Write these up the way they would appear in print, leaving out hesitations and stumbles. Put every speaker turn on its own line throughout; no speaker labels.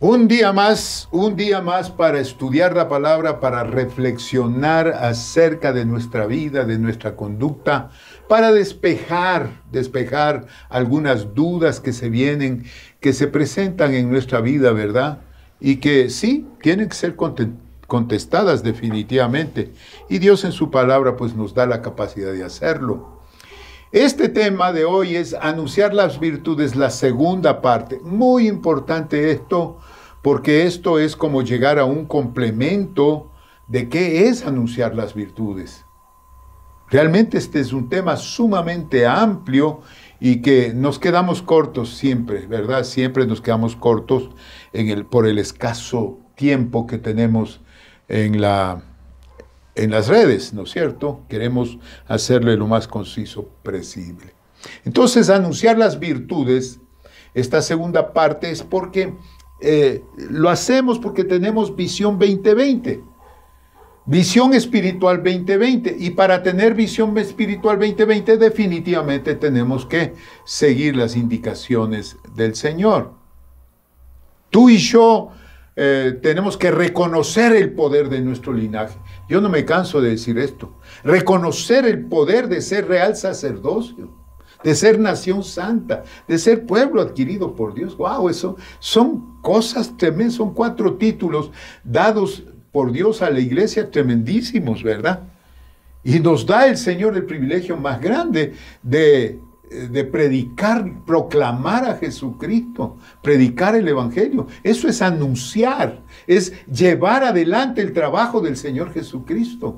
Un día más para estudiar la palabra, para reflexionar acerca de nuestra vida, de nuestra conducta, para despejar algunas dudas que se vienen, que se presentan en nuestra vida, ¿verdad? Y que sí, tienen que ser contestadas definitivamente. Y Dios en su palabra pues nos da la capacidad de hacerlo. Este tema de hoy es anunciar las virtudes, la segunda parte. Muy importante esto, porque esto es como llegar a un complemento de qué es anunciar las virtudes. Realmente este es un tema sumamente amplio y que nos quedamos cortos siempre, ¿verdad? Siempre nos quedamos cortos por el escaso tiempo que tenemos en las redes, ¿no es cierto? Queremos hacerle lo más conciso posible. Entonces, anunciar las virtudes, esta segunda parte es porque lo hacemos porque tenemos visión 2020, visión espiritual 2020, y para tener visión espiritual 2020 definitivamente tenemos que seguir las indicaciones del Señor. Tú y yo tenemos que reconocer el poder de nuestro linaje. Yo no me canso de decir esto. Reconocer el poder de ser real sacerdocio, de ser nación santa, de ser pueblo adquirido por Dios. ¡Wow! Eso son cosas tremendas, son 4 títulos dados por Dios a la iglesia tremendísimos, ¿verdad? Y nos da el Señor el privilegio más grande de predicar, proclamar a Jesucristo, predicar el Evangelio. Eso es anunciar, es llevar adelante el trabajo del Señor Jesucristo.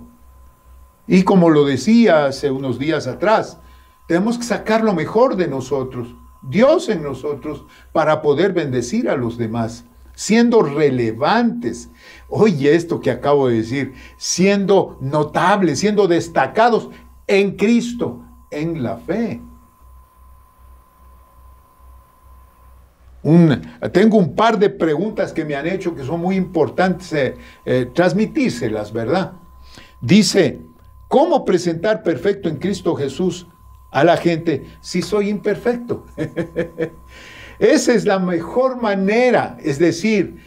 Y como lo decía hace unos días atrás, tenemos que sacar lo mejor de nosotros, Dios en nosotros, para poder bendecir a los demás, siendo relevantes. Oye, esto que acabo de decir, siendo notables, siendo destacados en Cristo, en la fe. Tengo un par de preguntas que me han hecho que son muy importantes transmitírselas, ¿verdad? Dice, ¿cómo presentar perfecto en Cristo Jesús a la gente si soy imperfecto? Esa es la mejor manera, es decir,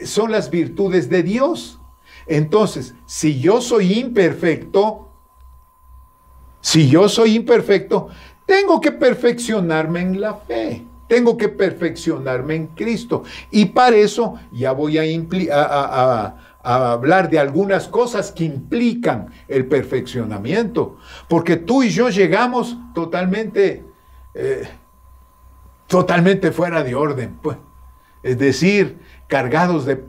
son las virtudes de Dios. Entonces, si yo soy imperfecto, tengo que perfeccionarme en la fe. Tengo que perfeccionarme en Cristo. Y para eso ya voy a hablar de algunas cosas que implican el perfeccionamiento. Porque tú y yo llegamos totalmente fuera de orden, pues. Es decir, cargados de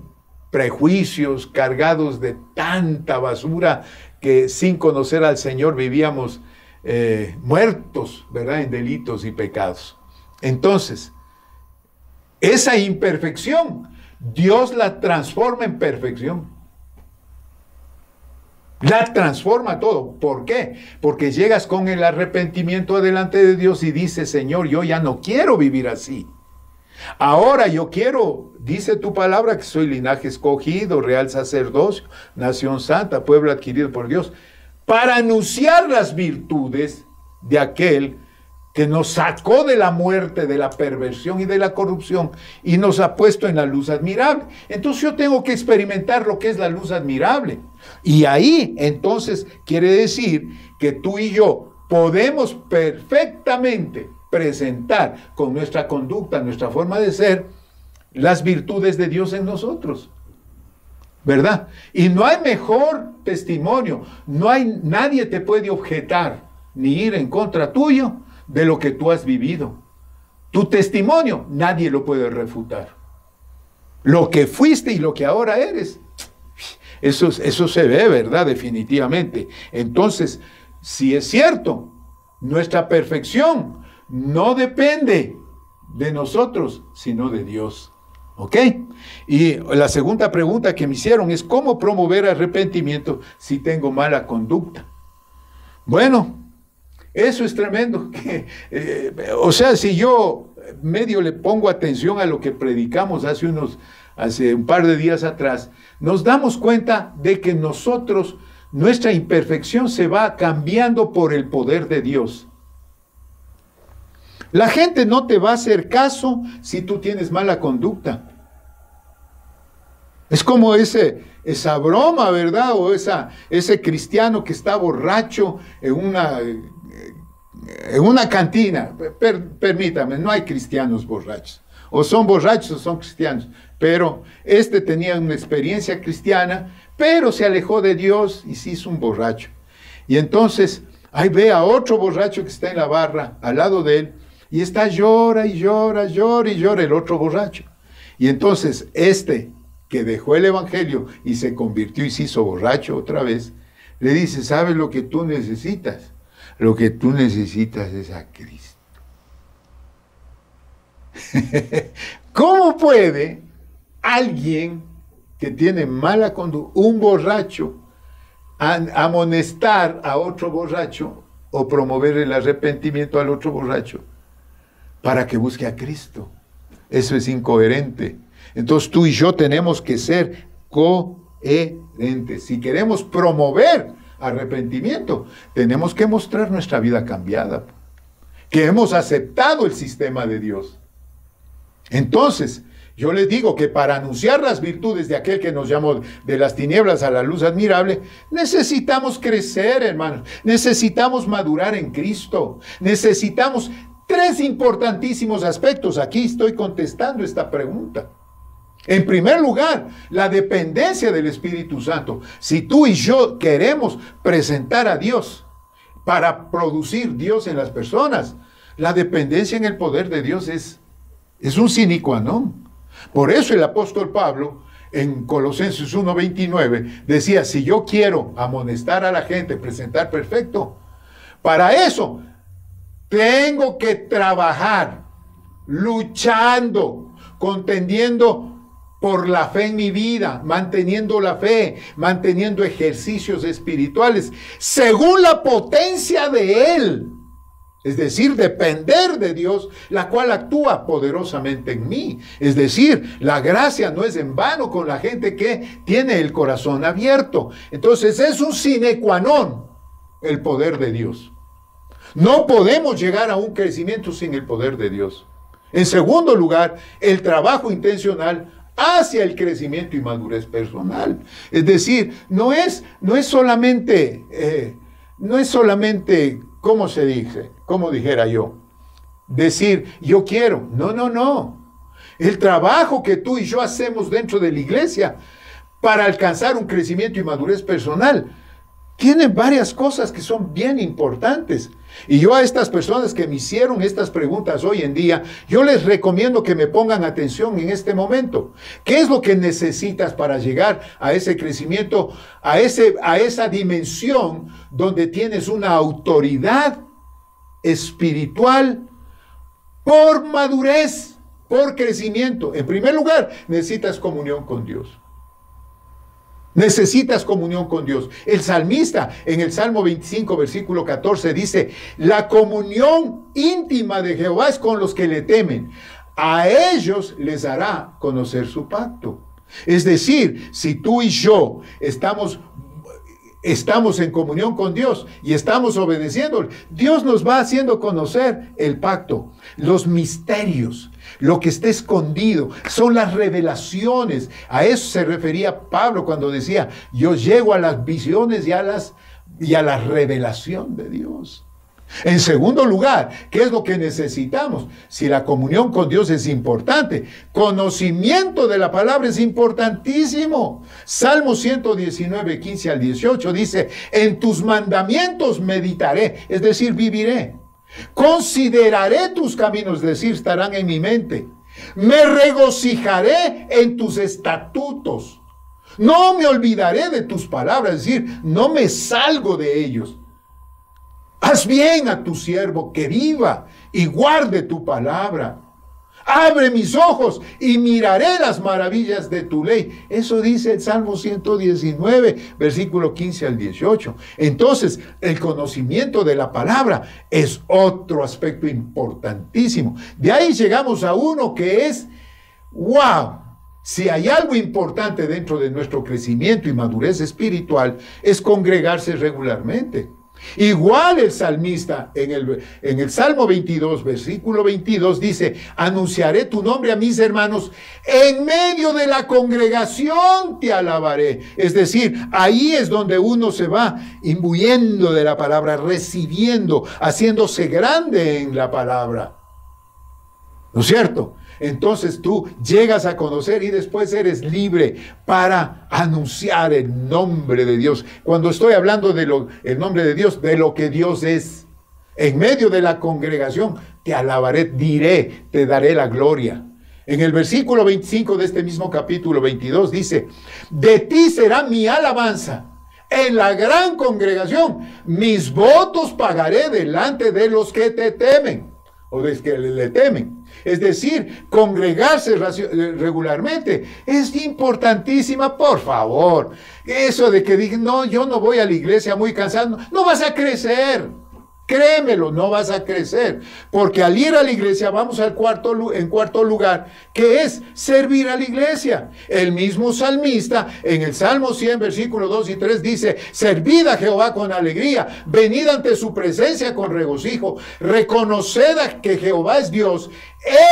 prejuicios, cargados de tanta basura que sin conocer al Señor vivíamos muertos, ¿verdad? En delitos y pecados. Entonces, esa imperfección, Dios la transforma en perfección. La transforma todo. ¿Por qué? Porque llegas con el arrepentimiento delante de Dios y dices, Señor, yo ya no quiero vivir así. Ahora yo quiero, dice tu palabra, que soy linaje escogido, real sacerdocio, nación santa, pueblo adquirido por Dios, para anunciar las virtudes de aquel que nos sacó de la muerte, de la perversión y de la corrupción y nos ha puesto en la luz admirable. Entonces yo tengo que experimentar lo que es la luz admirable. Y ahí entonces quiere decir que tú y yo podemos perfectamente presentar con nuestra conducta, nuestra forma de ser, las virtudes de Dios en nosotros, ¿verdad? Y no hay mejor testimonio, nadie te puede objetar ni ir en contra tuyo de lo que tú has vivido. Tu testimonio, nadie lo puede refutar. Lo que fuiste y lo que ahora eres, eso se ve, ¿verdad? Definitivamente. Entonces, si es cierto, nuestra perfección no depende de nosotros, sino de Dios. ¿Ok? Y la segunda pregunta que me hicieron es, ¿cómo promover arrepentimiento si tengo mala conducta? Bueno, eso es tremendo. O sea, si yo medio le pongo atención a lo que predicamos hace un par de días atrás, nos damos cuenta de que nuestra imperfección se va cambiando por el poder de Dios. La gente no te va a hacer caso si tú tienes mala conducta. Es como esa broma, ¿verdad? O ese cristiano que está borracho en una cantina. Permítame, no hay cristianos borrachos. O son borrachos o son cristianos. Pero este tenía una experiencia cristiana, pero se alejó de Dios y se hizo un borracho. Y entonces, ahí ve a otro borracho que está en la barra, al lado de él, y está llora y llora el otro borracho. Y entonces, que dejó el evangelio y se convirtió y se hizo borracho otra vez, le dice, ¿sabes lo que tú necesitas? Lo que tú necesitas es a Cristo. ¿Cómo puede alguien que tiene mala conducta, un borracho, amonestar a otro borracho o promover el arrepentimiento al otro borracho para que busque a Cristo? Eso es incoherente. Entonces tú y yo tenemos que ser coherentes. Si queremos promover arrepentimiento, tenemos que mostrar nuestra vida cambiada, que hemos aceptado el sistema de Dios. Entonces, yo les digo que para anunciar las virtudes de aquel que nos llamó de las tinieblas a la luz admirable, necesitamos crecer, hermanos. Necesitamos madurar en Cristo. Necesitamos 3 importantísimos aspectos. Aquí estoy contestando esta pregunta. En primer lugar, la dependencia del Espíritu Santo. Si tú y yo queremos presentar a Dios para producir Dios en las personas, la dependencia en el poder de Dios es un sine qua non. Por eso el apóstol Pablo, en Colosenses 1:29, decía, si yo quiero amonestar a la gente, presentar perfecto, para eso tengo que trabajar, luchando, contendiendo por la fe en mi vida, manteniendo la fe, manteniendo ejercicios espirituales, según la potencia de Él. Es decir, depender de Dios, la cual actúa poderosamente en mí. Es decir, la gracia no es en vano con la gente que tiene el corazón abierto. Entonces es un sine qua non el poder de Dios. No podemos llegar a un crecimiento sin el poder de Dios. En segundo lugar, el trabajo intencional hacia el crecimiento y madurez personal. Es decir, no es solamente, ¿cómo se dice? Como dijera yo, decir, yo quiero. No. El trabajo que tú y yo hacemos dentro de la iglesia para alcanzar un crecimiento y madurez personal tiene varias cosas que son bien importantes. Y yo a estas personas que me hicieron estas preguntas hoy en día, yo les recomiendo que me pongan atención en este momento. ¿Qué es lo que necesitas para llegar a ese crecimiento, a esa dimensión donde tienes una autoridad espiritual por madurez, por crecimiento? En primer lugar, necesitas comunión con Dios. Necesitas comunión con Dios. El salmista en el Salmo 25, versículo 14 dice, la comunión íntima de Jehová es con los que le temen. A ellos les hará conocer su pacto. Es decir, si tú y yo estamos en comunión con Dios y estamos obedeciendo, Dios nos va haciendo conocer el pacto, los misterios, lo que está escondido, son las revelaciones. A eso se refería Pablo cuando decía, yo llego a las visiones y a la revelación de Dios. En segundo lugar, ¿qué es lo que necesitamos? Si la comunión con Dios es importante, conocimiento de la palabra es importantísimo. Salmo 119, 15 al 18 dice, en tus mandamientos meditaré, es decir, viviré. Consideraré tus caminos, es decir, estarán en mi mente. Me regocijaré en tus estatutos. No me olvidaré de tus palabras, es decir, no me salgo de ellos. Haz bien a tu siervo que viva y guarde tu palabra. Abre mis ojos y miraré las maravillas de tu ley. Eso dice el Salmo 119, versículo 15 al 18. Entonces, el conocimiento de la palabra es otro aspecto importantísimo. De ahí llegamos a uno que es, wow, si hay algo importante dentro de nuestro crecimiento y madurez espiritual, es congregarse regularmente. Igual el salmista en el Salmo 22, versículo 22 dice, anunciaré tu nombre a mis hermanos, en medio de la congregación te alabaré. Es decir, ahí es donde uno se va imbuyendo de la palabra, recibiendo, haciéndose grande en la palabra. ¿No es cierto? Entonces tú llegas a conocer y después eres libre para anunciar el nombre de Dios. Cuando estoy hablando el nombre de Dios, de lo que Dios es. En medio de la congregación te alabaré, diré, te daré la gloria. En el versículo 25 de este mismo capítulo 22 dice, de ti será mi alabanza. En la gran congregación, mis votos pagaré delante de los que te temen, o de los que le temen. Es decir, congregarse regularmente es importantísima, por favor. Eso de que digan, no, yo no voy a la iglesia muy cansado, no vas a crecer. Créemelo, no vas a crecer, porque al ir a la iglesia vamos en cuarto lugar, que es servir a la iglesia. El mismo salmista en el Salmo 100, versículos 2 y 3 dice, servid a Jehová con alegría, venid ante su presencia con regocijo, reconoced que Jehová es Dios,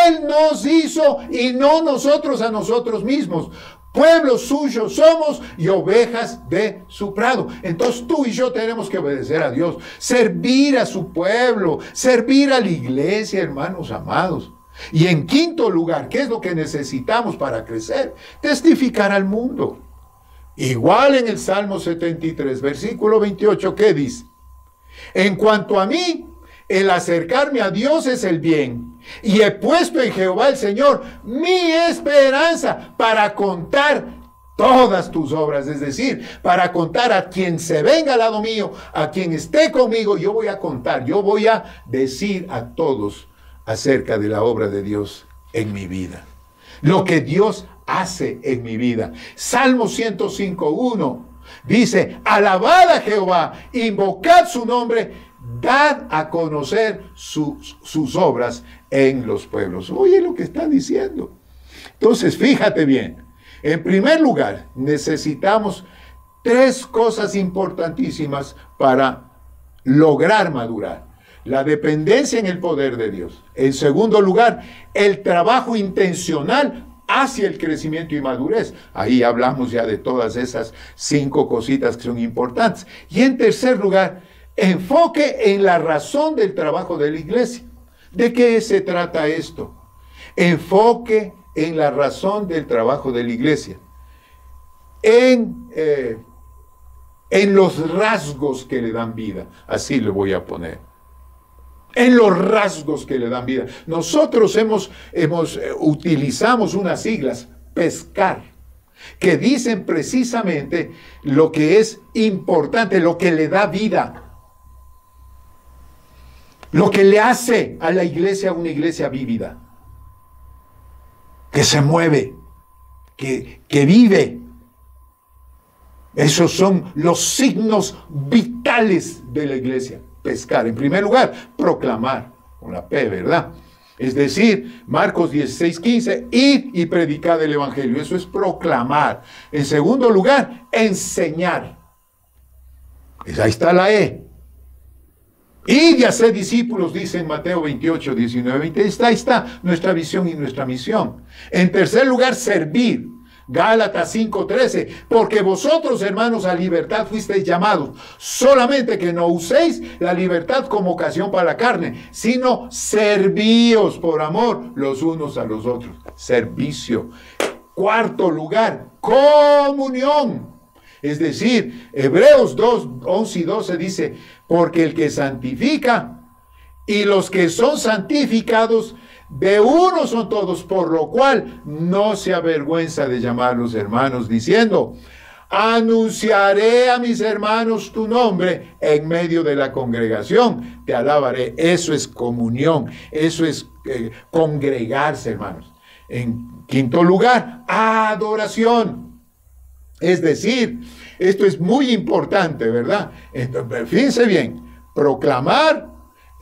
Él nos hizo y no nosotros a nosotros mismos. Pueblo suyo somos y ovejas de su prado. Entonces tú y yo tenemos que obedecer a Dios, servir a su pueblo, servir a la iglesia, hermanos amados. Y en quinto lugar, ¿qué es lo que necesitamos para crecer? Testificar al mundo. Igual en el Salmo 73, versículo 28, ¿qué dice? En cuanto a mí, el acercarme a Dios es el bien, y he puesto en Jehová el Señor mi esperanza para contar todas tus obras, es decir, para contar a quien se venga al lado mío, a quien esté conmigo, yo voy a contar, yo voy a decir a todos acerca de la obra de Dios en mi vida, lo que Dios hace en mi vida. Salmo 105:1 dice, alabad a Jehová, invocad su nombre, dad a conocer sus obras en los pueblos. Oye lo que está diciendo. Entonces, fíjate bien. En primer lugar, necesitamos tres cosas importantísimas para lograr madurar. La dependencia en el poder de Dios. En segundo lugar, el trabajo intencional hacia el crecimiento y madurez. Ahí hablamos ya de todas esas 5 cositas que son importantes. Y en tercer lugar, enfoque en la razón del trabajo de la iglesia. ¿De qué se trata esto? Enfoque en la razón del trabajo de la iglesia. En los rasgos que le dan vida. Así le voy a poner. En los rasgos que le dan vida. Nosotros utilizamos unas siglas, pescar, que dicen precisamente lo que es importante, lo que le da vida. Lo que le hace a la iglesia una iglesia vívida, que se mueve, que vive. Esos son los signos vitales de la iglesia. Pescar, en primer lugar, proclamar, con la P, ¿verdad? Es decir, Marcos 16:15, id y predicad el evangelio. Eso es proclamar. En segundo lugar, enseñar. Ahí está la E. Id y haced discípulos, dice en Mateo 28, 19, 20. Ahí está nuestra visión y nuestra misión. En tercer lugar, servir. Gálatas 5:13. Porque vosotros, hermanos, a libertad fuisteis llamados. Solamente que no uséis la libertad como ocasión para la carne, sino servíos por amor los unos a los otros. Servicio. Cuarto lugar, comunión. Es decir, Hebreos 2, 11 y 12 dice, porque el que santifica y los que son santificados de uno son todos, por lo cual no se avergüenza de llamarlos hermanos, diciendo, anunciaré a mis hermanos tu nombre en medio de la congregación, te alabaré. Eso es comunión, eso es congregarse, hermanos. En quinto lugar, adoración. Es decir, esto es muy importante, ¿verdad? Entonces, fíjense bien, proclamar,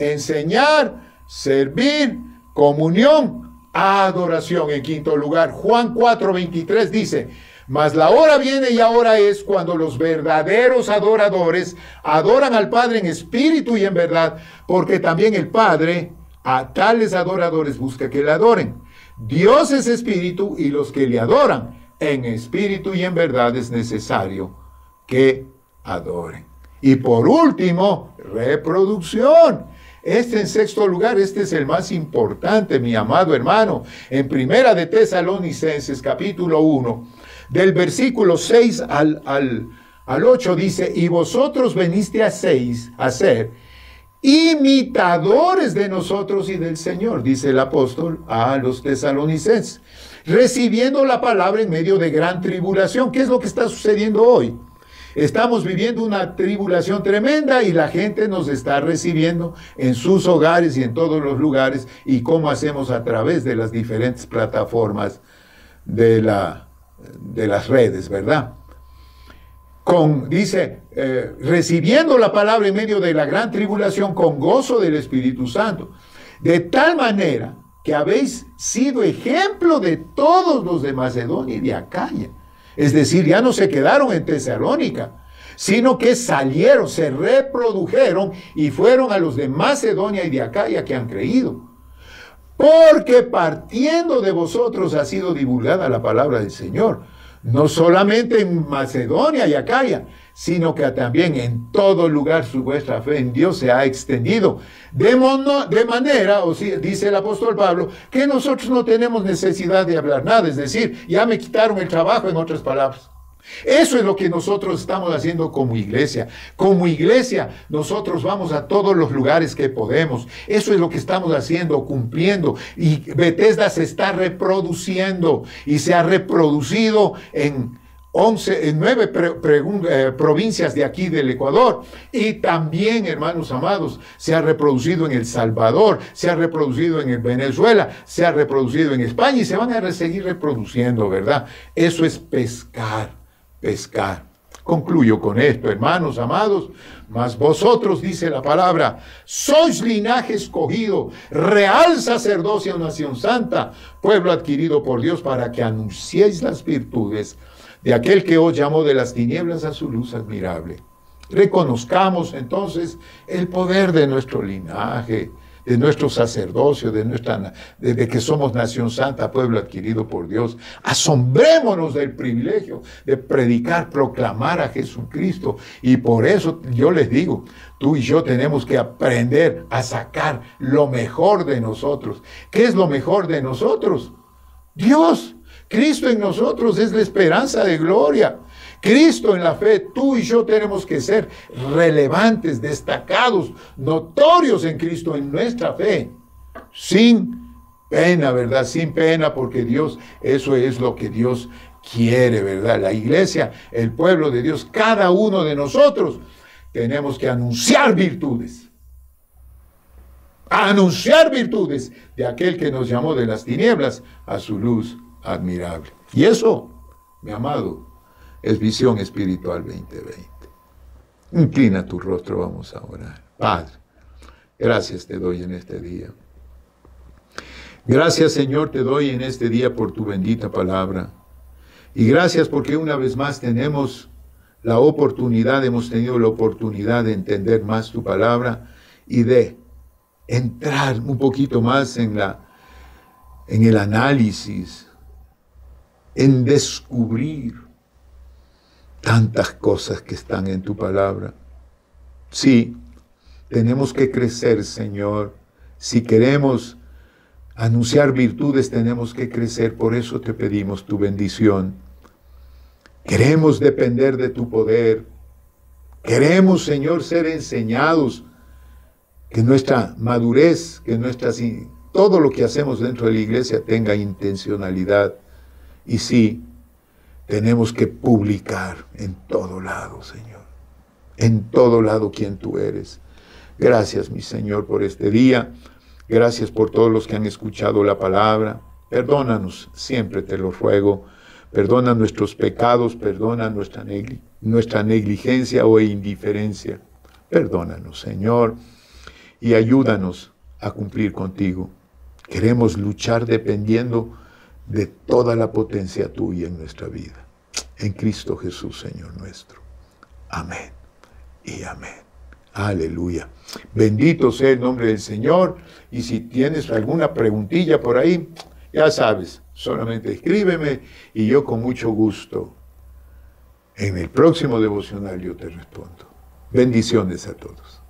enseñar, servir, comunión, adoración. En quinto lugar, Juan 4:23 dice, Mas la hora viene y ahora es cuando los verdaderos adoradores adoran al Padre en espíritu y en verdad, porque también el Padre a tales adoradores busca que le adoren. Dios es espíritu y los que le adoran en espíritu y en verdad es necesario que adoren. Y por último, reproducción. En sexto lugar, este es el más importante, mi amado hermano. En Primera de Tesalonicenses, capítulo 1, del versículo 6 al 8, dice, y vosotros veniste a ser imitadores de nosotros y del Señor, dice el apóstol a los tesalonicenses, recibiendo la palabra en medio de gran tribulación. ¿Qué es lo que está sucediendo hoy? Estamos viviendo una tribulación tremenda y la gente nos está recibiendo en sus hogares y en todos los lugares. ¿Y cómo hacemos? A través de las diferentes plataformas de las redes, ¿verdad? Dice, recibiendo la palabra en medio de la gran tribulación con gozo del Espíritu Santo, de tal manera que habéis sido ejemplo de todos los de Macedonia y de Acaya. Es decir, ya no se quedaron en Tesalónica, sino que salieron, se reprodujeron y fueron a los de Macedonia y de Acaya que han creído. Porque partiendo de vosotros ha sido divulgada la palabra del Señor, no solamente en Macedonia y Acaya, sino que también en todo lugar vuestra fe en Dios se ha extendido. De manera, dice el apóstol Pablo, que nosotros no tenemos necesidad de hablar nada, es decir, ya me quitaron el trabajo, en otras palabras. Eso es lo que nosotros estamos haciendo como iglesia. Como iglesia, nosotros vamos a todos los lugares que podemos. Eso es lo que estamos haciendo, cumpliendo. Y Bethesda se está reproduciendo y se ha reproducido en 9 provincias de aquí del Ecuador, y también, hermanos amados, se ha reproducido en El Salvador, se ha reproducido en Venezuela, se ha reproducido en España y se van a seguir reproduciendo, ¿verdad? Eso es pescar. Concluyo con esto, hermanos amados, mas vosotros, dice la palabra, sois linaje escogido, real sacerdocio, nación santa, pueblo adquirido por Dios, para que anunciéis las virtudes de aquel que os llamó de las tinieblas a su luz admirable. Reconozcamos entonces el poder de nuestro linaje, de nuestro sacerdocio, de que somos nación santa, pueblo adquirido por Dios. Asombrémonos del privilegio de predicar, proclamar a Jesucristo. Y por eso yo les digo, tú y yo tenemos que aprender a sacar lo mejor de nosotros. ¿Qué es lo mejor de nosotros? Dios. Cristo en nosotros es la esperanza de gloria. Cristo en la fe, tú y yo tenemos que ser relevantes, destacados, notorios en Cristo, en nuestra fe, sin pena, ¿verdad? Sin pena, porque Dios, eso es lo que Dios quiere, ¿verdad? La iglesia, el pueblo de Dios, cada uno de nosotros, tenemos que anunciar virtudes. Anunciar virtudes de aquel que nos llamó de las tinieblas a su luz admirable. Y eso, mi amado, es Visión Espiritual 2020. Inclina tu rostro, vamos a orar. Padre, gracias te doy en este día. Gracias, Señor, te doy en este día por tu bendita palabra. Y gracias porque una vez más hemos tenido la oportunidad de entender más tu palabra y de entrar un poquito más en el análisis, en descubrir tantas cosas que están en tu palabra. Sí, tenemos que crecer, Señor. Si queremos anunciar virtudes, tenemos que crecer. Por eso te pedimos tu bendición. Queremos depender de tu poder. Queremos, Señor, ser enseñados. Que nuestra madurez, todo lo que hacemos dentro de la iglesia tenga intencionalidad. Y sí, tenemos que publicar en todo lado, Señor. En todo lado quién tú eres. Gracias, mi Señor, por este día. Gracias por todos los que han escuchado la palabra. Perdónanos, siempre te lo ruego. Perdona nuestros pecados, perdona nuestra negligencia o indiferencia. Perdónanos, Señor, y ayúdanos a cumplir contigo. Queremos luchar dependiendo de toda la potencia tuya en nuestra vida. en Cristo Jesús, Señor nuestro. Amén y amén. Aleluya. Bendito sea el nombre del Señor. Y si tienes alguna preguntilla por ahí, ya sabes, solamente escríbeme y yo con mucho gusto en el próximo devocional yo te respondo. Bendiciones a todos.